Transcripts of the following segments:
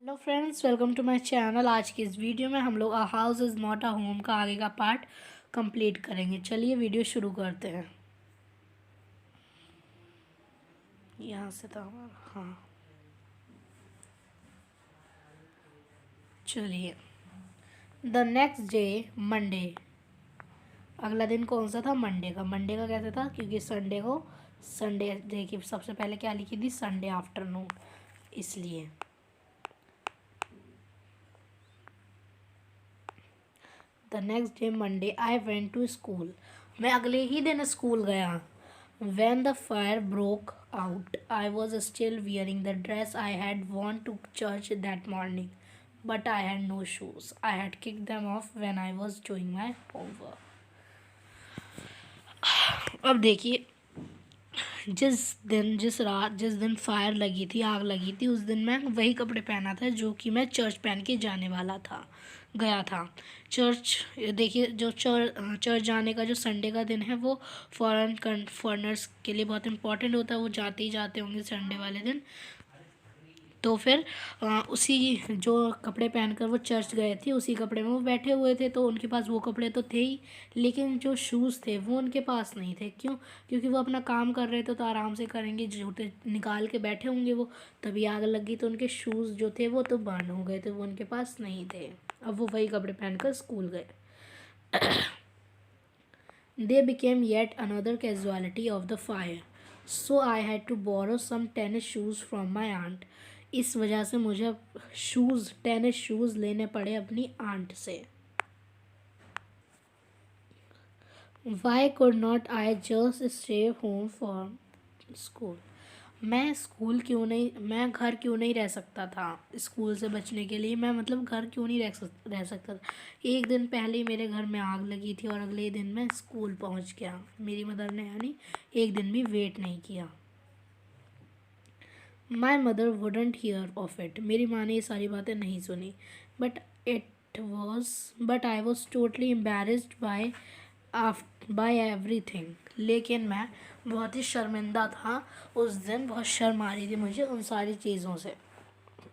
Hello friends, welcome to my channel. आज की इस वीडियो में हम लोग a house is not a home का आगे का पार्ट कंप्लीट करेंगे। चलिए वीडियो शुरू करते हैं। यहाँ से था हमारा, हाँ चलिए। The next day Monday. अगला दिन कौन सा था? मंडे का कैसे था? क्योंकि संडे को संडे डे की सबसे पहले क्या लिखी थी? संडे आफ्टरनून, इसलिए। The next day Monday I went to school. मैं अगले ही दिन स्कूल गया। When the fire broke out, I was still wearing the dress I had worn to church that morning, but I had no shoes. I had kicked them off when I was doing my homework. अब देखिए, जिस दिन fire लगी थी, आग लगी थी, उस दिन मैं वही कपड़े पहना था जो कि मैं चर्च पहन के जाने वाला था, गया था चर्च। देखिए, जो चर्च जाने का जो संडे का दिन है वो फॉरेनर्स के लिए बहुत इंपॉर्टेंट होता है। वो जाते ही जाते होंगे संडे वाले दिन। तो फिर उसी जो कपड़े पहनकर वो चर्च गए थे, उसी कपड़े में वो बैठे हुए थे। तो उनके पास वो कपड़े तो थे ही, लेकिन जो शूज़ थे वो उनके पास नहीं थे। क्यों? क्योंकि वो अपना काम कर रहे थे, तो आराम से करेंगे, जूते निकाल के बैठे होंगे वो। तभी आग लगी तो उनके शूज़ जो थे वो तो बर्न हो गए थे, वो उनके पास नहीं थे। अब वो वही कपड़े पहनकर स्कूल गए। They became yet another casualty of the fire. So I had to borrow some tennis shoes from my aunt. इस वजह से मुझे टेनिस शूज़ लेने पड़े अपनी आंट से। Why could not I just stay home for school? मैं घर क्यों नहीं रह सकता था स्कूल से बचने के लिए? मैं मतलब घर क्यों नहीं रह सकता था? एक दिन पहले ही मेरे घर में आग लगी थी और अगले दिन मैं स्कूल पहुंच गया। मेरी मदर ने यानी एक दिन भी वेट नहीं किया। My mother wouldn't hear of it. मेरी माँ ने ये सारी बातें नहीं सुनी। But but I was totally embarrassed by everything. लेकिन मैं बहुत ही शर्मिंदा था उस दिन। बहुत शर्म आ रही थी मुझे उन सारी चीज़ों से,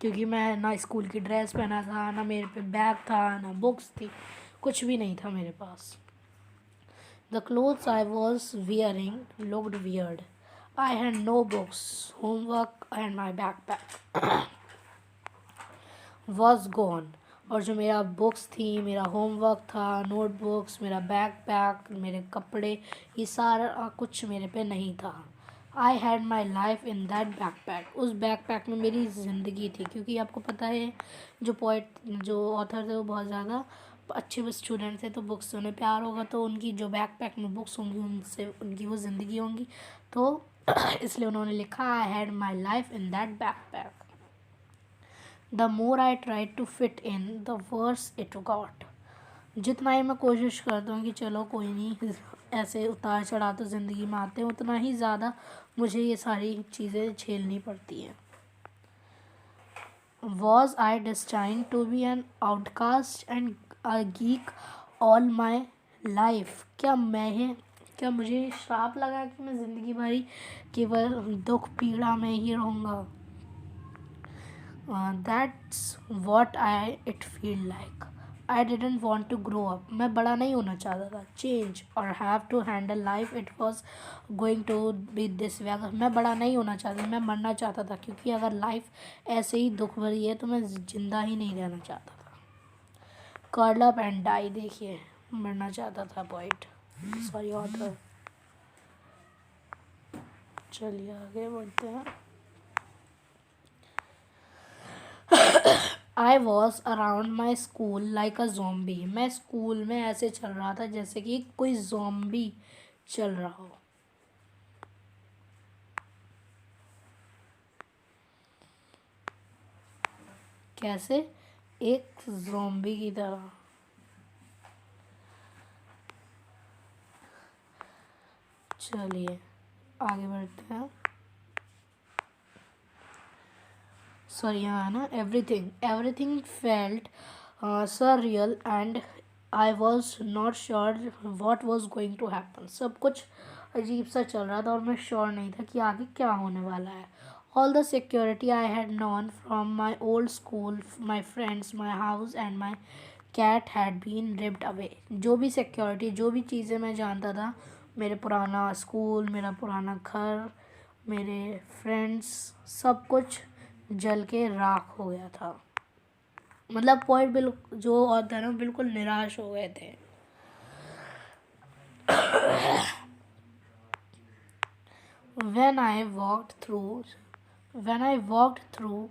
क्योंकि मैं ना स्कूल की ड्रेस पहना था, ना मेरे पे बैग था, ना बुक्स थी, कुछ भी नहीं था मेरे पास। The clothes I was wearing looked weird. I had no books, homework and my backpack was gone. और जो मेरा बुक्स थी, मेरा होमवर्क था, नोटबुक्स, मेरा बैकपैक, मेरे कपड़े, ये सारा कुछ मेरे पे नहीं था। आई had my life in that backpack. उस बैकपैक में मेरी ज़िंदगी थी। क्योंकि आपको पता है, जो ऑथर थे वो बहुत ज़्यादा अच्छे स्टूडेंट थे, तो बुक्स से उन्हें प्यार होगा, तो उनकी जो बैकपैक में बुक्स होंगी उनसे उनकी वो ज़िंदगी होंगी। तो इसलिए उन्होंने लिखा, I had my life in that backpack. The more I try to fit in the worse it got. जितना ही मैं कोशिश करता हूँ कि चलो कोई नहीं, ऐसे उतार चढ़ाव तो ज़िंदगी में आते हैं, उतना ही ज़्यादा मुझे ये सारी चीज़ें झेलनी पड़ती हैं। Was I destined to be an outcast and a geek all my life. क्या मुझे श्राप लगा कि मैं ज़िंदगी भरी केवल दुख पीड़ा में ही रहूँगा? That's what it feel like. I didn't want to grow up. मैं बड़ा नहीं होना चाहता था, चेंज और have to handle life it was going to be this way. अगर मैं बड़ा नहीं होना चाहता, मैं मरना चाहता था, क्योंकि अगर लाइफ ऐसे ही दुख भरी है तो मैं जिंदा ही नहीं रहना चाहता था। Curl up and die. देखिए, मरना चाहता था पोइट, सॉरी ऑथर। चलिए आगे बढ़ते हैं। I was around my school like a zombie. मैं स्कूल में ऐसे चल रहा था जैसे कि कोई ज़ॉम्बी चल रहा हो। कैसे? एक ज़ॉम्बी की तरह। चलिए आगे बढ़ते हैं। सॉरी, यहाँ है ना, everything felt surreal and I was not sure what was going to happen. सब कुछ अजीब सा चल रहा था और मैं श्योर नहीं था कि आगे क्या होने वाला है। All the security I had known from my old school, my friends, my house and my cat had been ripped away. जो भी सिक्योरिटी, जो भी चीज़ें मैं जानता था, मेरे पुराना स्कूल, मेरा पुराना घर, मेरे फ्रेंड्स, सब कुछ जल के राख हो गया था. मतलब पोइट बिल्कुल जो ऑथर है बिल्कुल निराश हो गए थे. When I walked through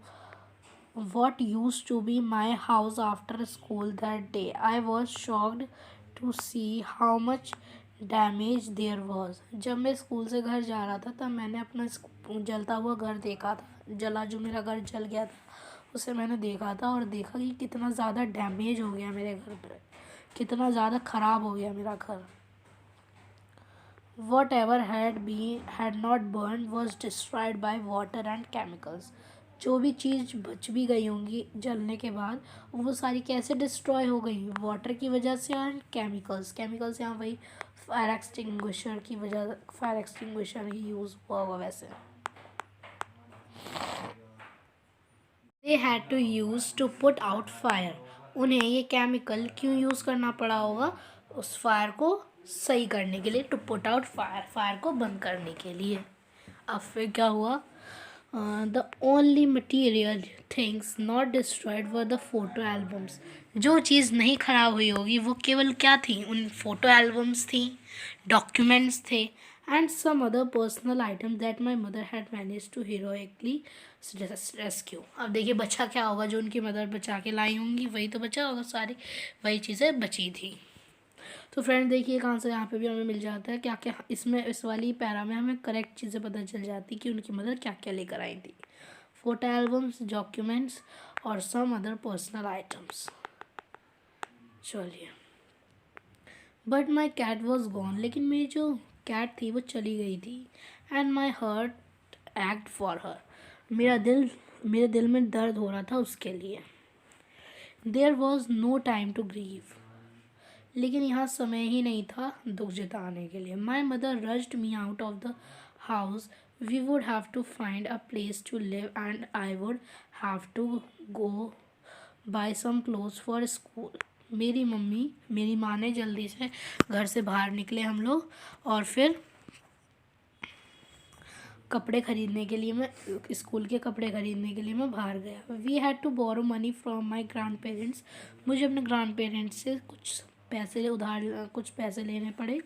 what used to be my house after school that day, I was shocked to see how much damage there was. जब मैं स्कूल से घर जा रहा था तब मैंने अपना जलता हुआ घर देखा था. जो मेरा घर जल गया था उसे मैंने देखा था और देखा कि कितना ज़्यादा डैमेज हो गया मेरे घर पर, कितना ज़्यादा ख़राब हो गया मेरा घर. Whatever had not burned was destroyed by water and chemicals. जो भी चीज़ बच भी गई होंगी जलने के बाद वो सारी कैसे डिस्ट्रॉय हो गई, वाटर की वजह से और केमिकल्स यहाँ वही फायर एक्सटिंग्विशर की वजह, फायर एक्सटिंग्विशर ही यूज़ हुआ होगा वैसे. They had to use to put out fire. उन्हें ये केमिकल क्यों यूज़ करना पड़ा होगा, उस फायर को सही करने के लिए, to put out fire, fire को बंद करने के लिए. अब फिर क्या हुआ, the only material things not destroyed were the photo albums. जो चीज़ नहीं ख़राब हुई होगी वो केवल क्या थी, उन फोटो एल्बम्स थी, डॉक्यूमेंट्स थे, and some other personal items that my mother had manage to heroically rescue. अब देखिए बचा क्या होगा, जो उनकी मदर बचा के लाई होंगी वही तो बचा होगा, सारी वही चीज़ें बची थी. तो फ्रेंड देखिए एक आंसर यहाँ पे भी हमें मिल जाता है. क्या क्या इसमें, इस वाली पैरा में हमें करेक्ट चीज़ें पता चल जाती कि उनकी मदर क्या क्या लेकर आई थी. फोटो एल्बम्स, डॉक्यूमेंट्स और सम अदर पर्सनल आइटम्स. चलिए, but my cat was gone. लेकिन मेरी जो कैट थी वो चली गई थी. And my heart ached for her. मेरे दिल में दर्द हो रहा था उसके लिए. There was no time to grieve. लेकिन यहाँ समय ही नहीं था दुख जताने के लिए. My mother rushed me out of the house. We would have to find a place to live and I would have to go buy some clothes for school. मेरी माँ ने जल्दी से घर से बाहर निकले हम लोग और फिर कपड़े ख़रीदने के लिए, मैं स्कूल के कपड़े ख़रीदने के लिए मैं बाहर गया. We had to borrow money from my grand parents. मुझे अपने ग्रैंड पेरेंट्स से कुछ पैसे लेने पड़े.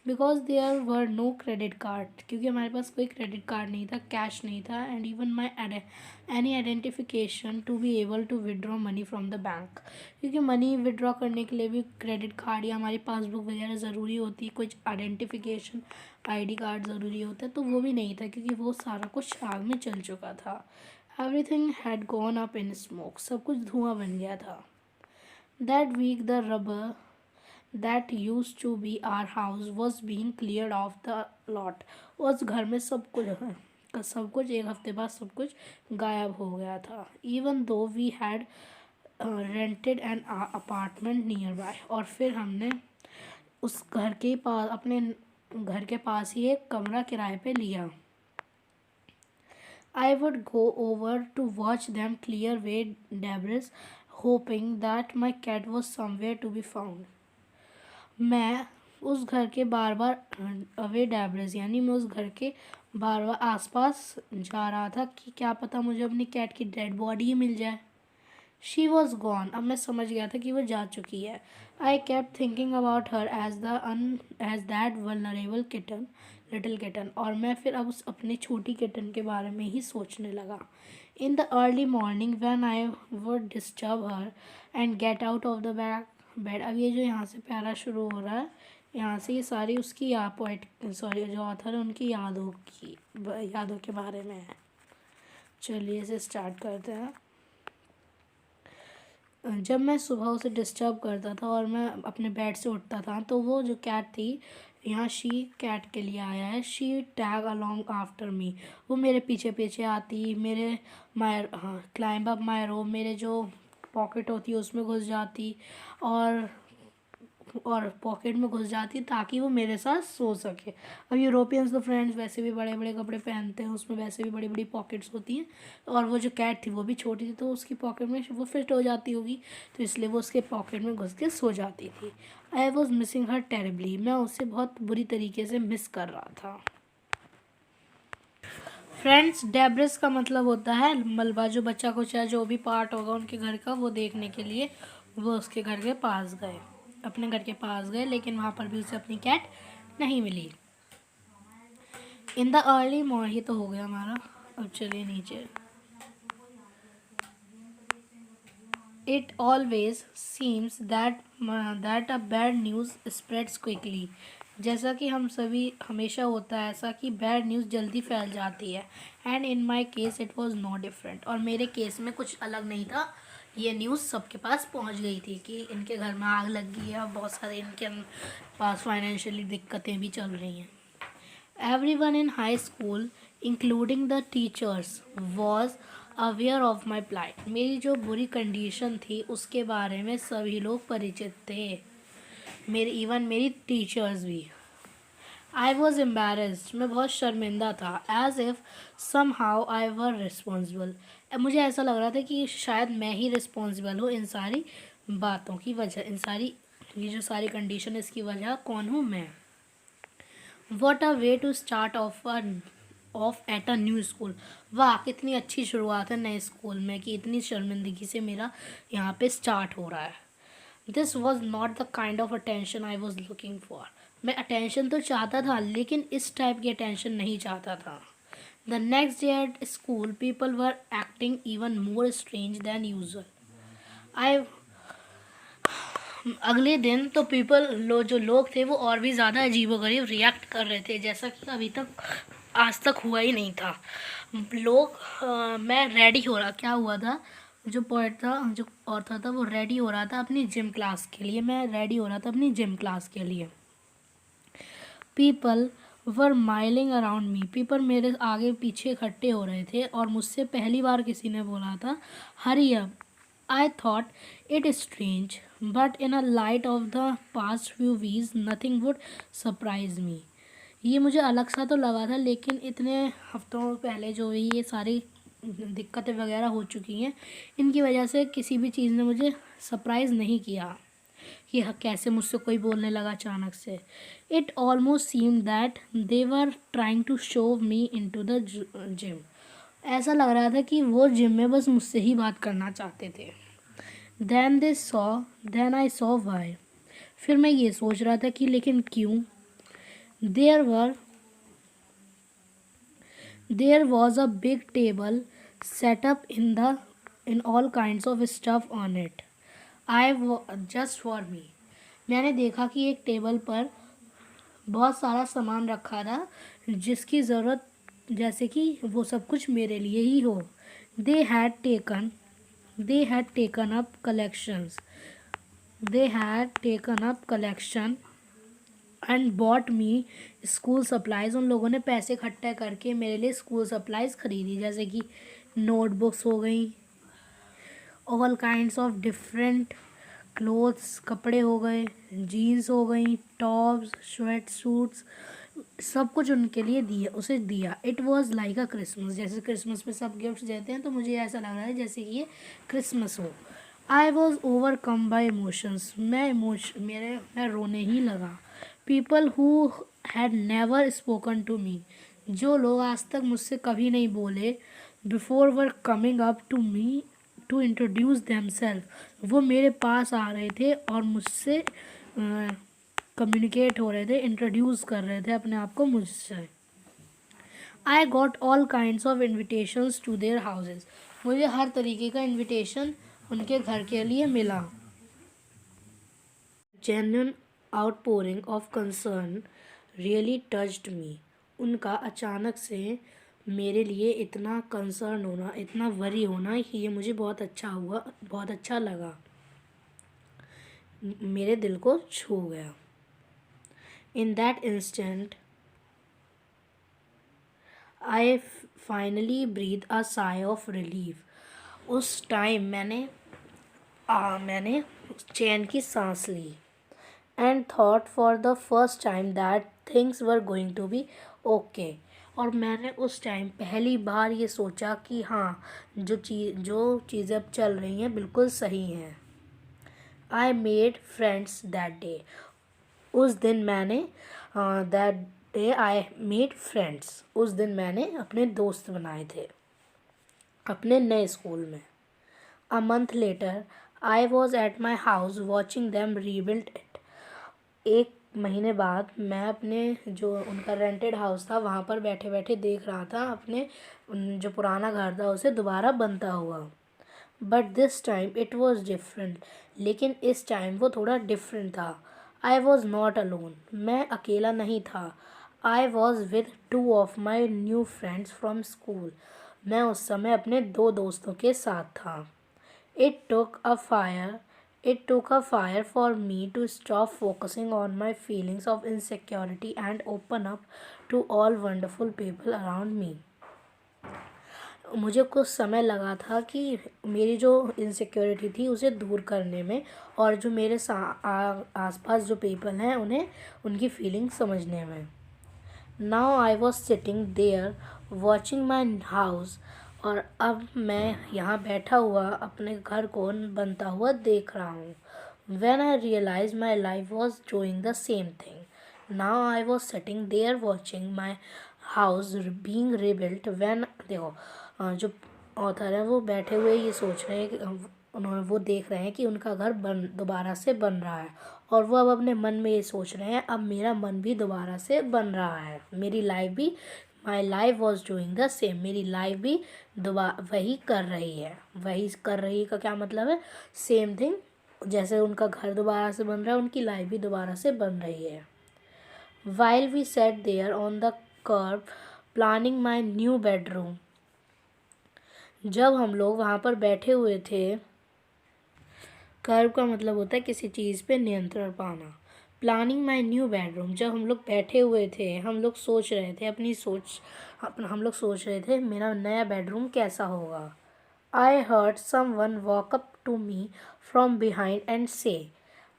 Because there were no credit card. क्योंकि हमारे पास कोई क्रेडिट कार्ड नहीं था, कैश नहीं था. And even my any identification to be able to withdraw money from the bank. क्योंकि मनी विड्रॉ करने के लिए भी क्रेडिट कार्ड या हमारी पासबुक वगैरह ज़रूरी होती है, कुछ आइडेंटिफिकेशन ID कार्ड ज़रूरी होता है, तो वो भी नहीं था क्योंकि वो सारा कुछ आग में चल चुका था. Everything had gone up in smoke. सब कुछ धुआं बन गया था. That week the rubber that used to be our house was being cleared off the lot. उस घर में सब कुछ एक हफ्ते बाद सब कुछ गायब हो गया था. Even though we had rented an apartment nearby. और फिर हमने उस घर के पास, अपने घर के पास ही एक कमरा किराए पे लिया. I would go over to watch them clear away debris, hoping that my cat was somewhere to be found. मैं उस घर के बार अवे डैब्रेज यानी मैं उस घर के बार आसपास जा रहा था कि क्या पता मुझे अपनी कैट की डेड बॉडी ही मिल जाए. She was gone. अब मैं समझ गया था कि वो जा चुकी है. I kept thinking about her as that vulnerable kitten, little kitten. और मैं फिर अब उस अपने छोटी किटन के बारे में ही सोचने लगा. In the early morning when I would disturb her and get out of the bed. अब ये जो यहाँ से प्यारा शुरू हो रहा है, यहाँ से ये सारी उसकी जो ऑथर है उनकी यादों के बारे में है. चलिए इसे स्टार्ट करते हैं. जब मैं सुबह उसे डिस्टर्ब करता था और मैं अपने बेड से उठता था तो वो जो कैट थी, यहाँ शी कैट के लिए आया है. She tag along after me. वो मेरे पीछे पीछे आती, क्लाइंब अप माई रो, मेरे जो पॉकेट होती है उसमें घुस जाती और और पॉकेट में घुस जाती ताकि वो मेरे साथ सो सके। अब यूरोपियंस तो फ्रेंड्स वैसे भी बड़े बड़े कपड़े पहनते हैं, उसमें वैसे भी बड़ी बड़ी पॉकेट्स होती हैं, और वो जो कैट थी वो भी छोटी थी, तो उसकी पॉकेट में वो फिट हो जाती होगी, तो इसलिए वो उसके पॉकेट में घुस के सो जाती थी। I was missing her terribly, मैं उसे बहुत बुरी तरीके से मिस कर रहा था। फ्रेंड्स, डेब्रिस का मतलब होता है मलबा। जो बच्चा कुछ है, जो भी पार्ट होगा उनके घर का, वो देखने के लिए वो उसके घर के पास गए, अपने घर के पास गए, लेकिन वहाँ पर भी उसे अपनी कैट नहीं मिली। इन द अर्ली मॉर्निंग, ये तो हो गया हमारा, अब चलिए नीचे। It always seems that a bad news spreads quickly. जैसा कि हम सभी हमेशा होता है ऐसा कि बैड न्यूज़ जल्दी फैल जाती है। And in my case it was not different, और मेरे केस में कुछ अलग नहीं था। ये न्यूज़ सबके पास पहुंच गई थी कि इनके घर में आग लग गई है और बहुत सारे इनके पास फाइनेंशियली दिक्कतें भी चल रही हैं। Everyone in high school, including the teachers, was aware of my plight. मेरी जो बुरी कंडीशन थी उसके बारे में सभी लोग परिचित थे, मेरी टीचर्स भी। I was embarrassed, मैं बहुत शर्मिंदा था। As if somehow I were responsible, मुझे ऐसा लग रहा था कि शायद मैं ही रिस्पॉन्सिबल हूँ इन सारी बातों की वजह, ये जो सारी कंडीशन है इसकी वजह कौन हूँ मैं। What a way to start off at a new school. वाह, कितनी अच्छी शुरुआत है नए स्कूल में कि इतनी शर्मिंदगी से मेरा यहाँ पे स्टार्ट हो रहा है। This was not the kind of attention I was looking for. मैं अटेंशन तो चाहता था लेकिन इस टाइप की अटेंशन नहीं चाहता था। The next day at school, people were acting even more strange than usual. I अगले दिन तो जो लोग थे वो और भी ज़्यादा अजीबोगरीब रिएक्ट कर रहे थे, जैसा कि अभी तक आज तक हुआ ही नहीं था। मैं रेडी हो रहा, क्या हुआ था, जो पोएट था, जो ऑथर था, वो रेडी हो रहा था अपनी जिम क्लास के लिए। मैं रेडी हो रहा था अपनी जिम क्लास के लिए। People were milling around me, people मेरे आगे पीछे इकट्ठे हो रहे थे और मुझसे पहली बार किसी ने बोला था hurry up. I thought it strange, but in a light of the past few weeks, nothing would surprise me. ये मुझे अलग सा तो लगा था, लेकिन इतने हफ्तों पहले जो भी ये सारी दिक्कतें वगैरह हो चुकी हैं, इनकी वजह से किसी भी चीज़ ने मुझे सरप्राइज़ नहीं किया कि कैसे मुझसे कोई बोलने लगा अचानक से। It almost seemed that they were trying to shove me into the gym. ऐसा लग रहा था कि वो जिम में बस मुझसे ही बात करना चाहते थे। Then I saw why. फिर मैं ये सोच रहा था कि लेकिन क्यों। There was a big table set up in all kinds of stuff on it. Just for me. मैंने देखा कि एक टेबल पर बहुत सारा सामान रखा था जिसकी ज़रूरत, जैसे कि वो सब कुछ मेरे लिए ही हो। They had taken up collection and bought me school supplies. उन लोगों ने पैसे इकट्ठे करके मेरे लिए स्कूल सप्लाइज खरीदी, जैसे कि नोटबुक्स हो गई, all kinds of different clothes, कपड़े हो गए, जीन्स हो गई, टॉप्स, स्वेट सूट्स, सब कुछ उनके लिए उसे दिया। It was like a Christmas, जैसे क्रिसमस में सब गिफ्ट देते हैं, तो मुझे ऐसा लग रहा है जैसे कि ये क्रिसमस हो। I was overcome by emotions, मैं रोने ही लगा। People who had never spoken to me, जो लोग आज तक मुझसे कभी नहीं बोले, before were coming up to me to introduce themselves, वो मेरे पास आ रहे थे और मुझसे कम्युनिकेट हो रहे थे, इंट्रोड्यूस कर रहे थे अपने आप को मुझसे। I got all kinds of invitations to their houses, मुझे हर तरीके का इन्विटेशन उनके घर के लिए मिला। Genuine outpouring of concern really touched me, उनका अचानक से मेरे लिए इतना कंसर्न होना, इतना वरी होना, ये मुझे बहुत अच्छा लगा, मेरे दिल को छू गया। In that instant, I finally breathed a sigh of relief. उस टाइम मैंने चैन की सांस ली। and thought for the first time that things were going to be okay. और मैंने उस टाइम पहली बार ये सोचा कि हाँ, जो चीज़ें अब चल रही हैं बिल्कुल सही हैं. I made friends that day. उस दिन मैंने that day I made friends. उस दिन मैंने अपने दोस्त बनाए थे अपने नए स्कूल में. A month later, I was at my house watching them rebuild it. एक महीने बाद मैं अपने जो उनका रेंटेड हाउस था वहाँ पर बैठे बैठे देख रहा था अपने जो पुराना घर था उसे दोबारा बनता हुआ. But this time it was different. लेकिन इस टाइम वो थोड़ा डिफरेंट था. आई वॉज नॉट अलोन. मैं अकेला नहीं था. I was with 2 of my new friends from school. मैं उस समय अपने 2 दोस्तों के साथ था. It took a fire. It took a fire for me to stop focusing on my feelings of insecurity and open up to all wonderful people around me. मुझे कुछ समय लगा था कि मेरी जो इनसिक्योरिटी थी उसे दूर करने में और जो मेरे आसपास जो पीपल हैं उन्हें उनकी फीलिंग समझने में. Now I was sitting there watching my house. और अब मैं यहाँ बैठा हुआ अपने घर को बनता हुआ देख रहा हूँ. When I realized my life was doing the same thing. Now I was sitting there watching my house being rebuilt. When देखो जो ऑथर है वो बैठे हुए ये सोच रहे हैं कि उन्होंने वो देख रहे हैं कि उनका घर दोबारा से बन रहा है और वो अब अपने मन में ये सोच रहे हैं अब मेरा मन भी दोबारा से बन रहा है. मेरी लाइफ भी my life was doing the same. मेरी लाइफ भी वही कर रही है. वही कर रही का क्या मतलब है? Same thing. जैसे उनका घर दोबारा से बन रहा है उनकी लाइफ भी दोबारा से बन रही है. While we sat there on the kerb planning my new bedroom. जब हम लोग वहाँ पर बैठे हुए थे, कर्ब का मतलब होता है किसी चीज़ पे नियंत्रण पाना. Planning my new bedroom. जब हम लोग बैठे हुए थे हम लोग सोच रहे थे हम लोग सोच रहे थे मेरा नया बेडरूम कैसा होगा. I heard someone walk up to me from behind and से.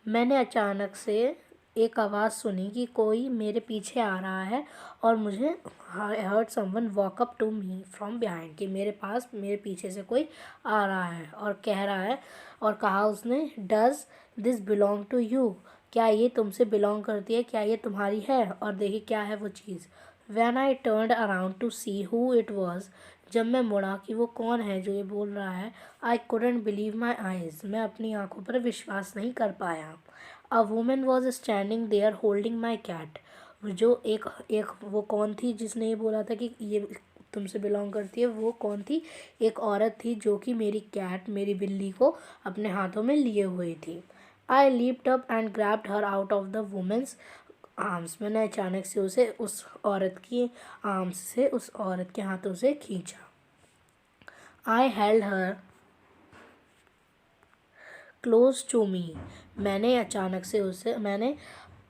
मैंने अचानक से एक आवाज़ सुनी कि कोई मेरे पीछे आ रहा है और मुझे I heard someone walk up to me from behind कि मेरे पीछे से कोई आ रहा है और कह रहा है और कहा उसने does this belong to you. क्या ये तुमसे बिलोंग करती है? क्या ये तुम्हारी है? और देखिए क्या है वो चीज़. When I turned around to see who it was. जब मैं मुड़ा कि वो कौन है जो ये बोल रहा है. I couldn't believe my eyes. मैं अपनी आंखों पर विश्वास नहीं कर पाया. A woman was standing there holding my cat. जो एक वो कौन थी जिसने ये बोला था कि ये तुमसे बिलोंग करती है? वो कौन थी? एक औरत थी जो कि मेरी बिल्ली को अपने हाथों में लिए हुई थी. I leaped up and grabbed her out of the woman's arms. मैंने अचानक से उसे उस औरत के हाथों से खींचा. I held her close to me. मैंने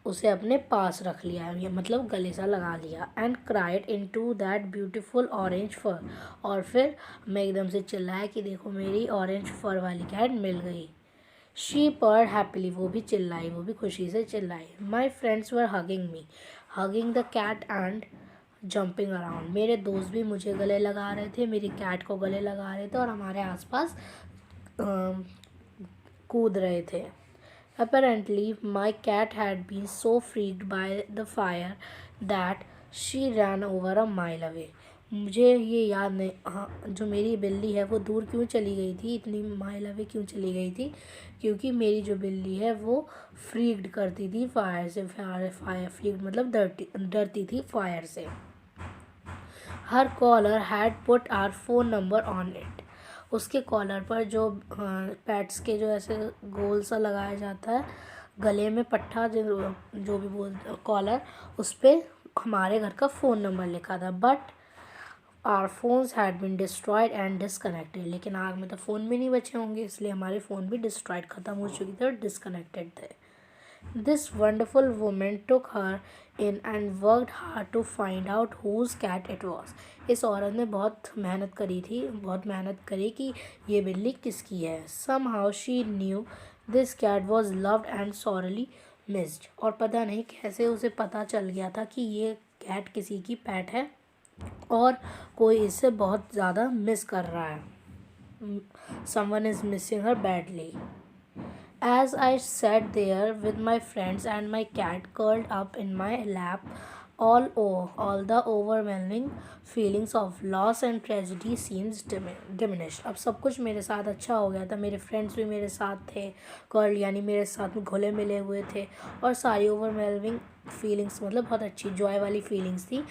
उसे अपने पास रख लिया, मतलब गले सा लगा लिया. And cried into that beautiful orange fur. और फिर मैं एकदम से चिल्लाया कि देखो मेरी ऑरेंज फर वाली कैट मिल गई. She purred happily. वो भी खुशी से चिल्लाई. My friends were hugging the cat and jumping around. मेरे दोस्त भी मुझे गले लगा रहे थे, मेरी कैट को गले लगा रहे थे और हमारे आसपास कूद रहे थे. Apparently, my cat had been so freaked by the fire that she ran over a mile away. मुझे ये याद नहीं जो मेरी बिल्ली है वो दूर क्यों चली गई थी, इतनी माइल अवे क्यों चली गई थी, क्योंकि मेरी जो बिल्ली है वो फ्रीक्ड करती थी फायर से. फायर फ्रीक्ड मतलब डरती थी फायर से. Her collar had put our phone number on it. उसके कॉलर पर जो पैट्स के जो ऐसे गोल सा लगाया जाता है गले में पट्टा जो भी बोल कॉलर, उस पर हमारे घर का फ़ोन नंबर लिखा था. But our phones had been destroyed and disconnected. लेकिन आग में तो फ़ोन भी नहीं बचे होंगे इसलिए हमारे फ़ोन भी डिस्ट्रॉयड ख़त्म हो चुके थे और डिसकनेक्टेड थे. This wonderful woman took her in and worked hard to find out whose cat it was. इस औरत ने बहुत मेहनत करी कि ये बिल्ली किसकी है. Somehow she knew this cat was loved and sorely missed. और पता नहीं कैसे उसे पता चल गया था कि ये कैट किसी की पेट है और कोई इसे बहुत ज़्यादा मिस कर रहा है। Someone is missing her badly. As I sat there with my friends and my cat curled up in my lap, all the overwhelming feelings of loss and tragedy seems diminished. अब सब कुछ मेरे साथ अच्छा हो गया था, मेरे फ्रेंड्स भी मेरे साथ थे, कर्ल यानी मेरे साथ में घुले मिले हुए थे, और सारी ओवरवेलमिंग फीलिंग्स मतलब बहुत अच्छी जॉय वाली फीलिंग्स थी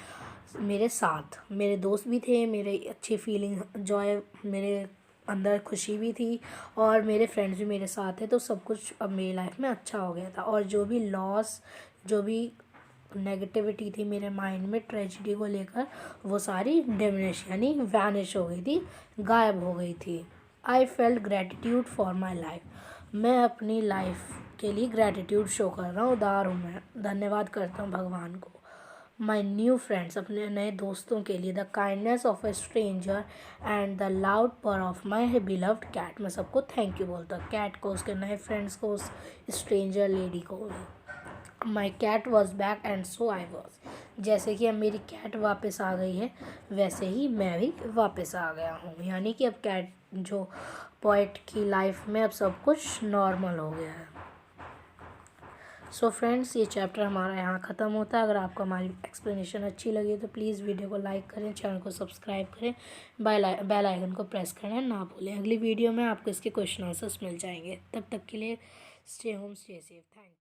मेरे साथ। मेरे दोस्त भी थे, मेरे अच्छी फीलिंग जॉय, मेरे अंदर खुशी भी थी, और मेरे फ्रेंड्स भी मेरे साथ थे। तो सब कुछ अब मेरी लाइफ में अच्छा हो गया था, और जो भी लॉस, जो भी नेगेटिविटी थी मेरे माइंड में ट्रेजिडी को लेकर, वो सारी डिमिनिश यानी वैनिश हो गई थी, गायब हो गई थी। I felt gratitude for my life. मैं अपनी लाइफ के लिए ग्रेटिट्यूड शो कर रहा हूँ, उदार हूँ, मैं धन्यवाद करता हूँ भगवान को। माई न्यू फ्रेंड्स, अपने नए दोस्तों के लिए, the kindness of a stranger and the loud पर ऑफ माई बिलव्ड कैट। मैं सबको थैंक यू बोलता हूँ, कैट को, उसके नए फ्रेंड्स को, उस स्ट्रेंजर लेडी को। My cat was back and so I was. जैसे कि अब मेरी कैट वापस आ गई है, वैसे ही मैं भी वापस आ गया हूँ। यानी कि अब कैट जो पोएट की लाइफ में अब सब कुछ नॉर्मल हो गया है। सो फ्रेंड्स, ये चैप्टर हमारा यहाँ ख़त्म होता है। अगर आपको हमारी एक्सप्लेनेशन अच्छी लगी तो प्लीज़ वीडियो को लाइक करें, चैनल को सब्सक्राइब करें, बेल आइकन को प्रेस करें ना भूलें। अगली वीडियो में आपको इसके क्वेश्चन आंसर्स मिल जाएंगे। तब तक के लिए stay home, stay safe, thank you.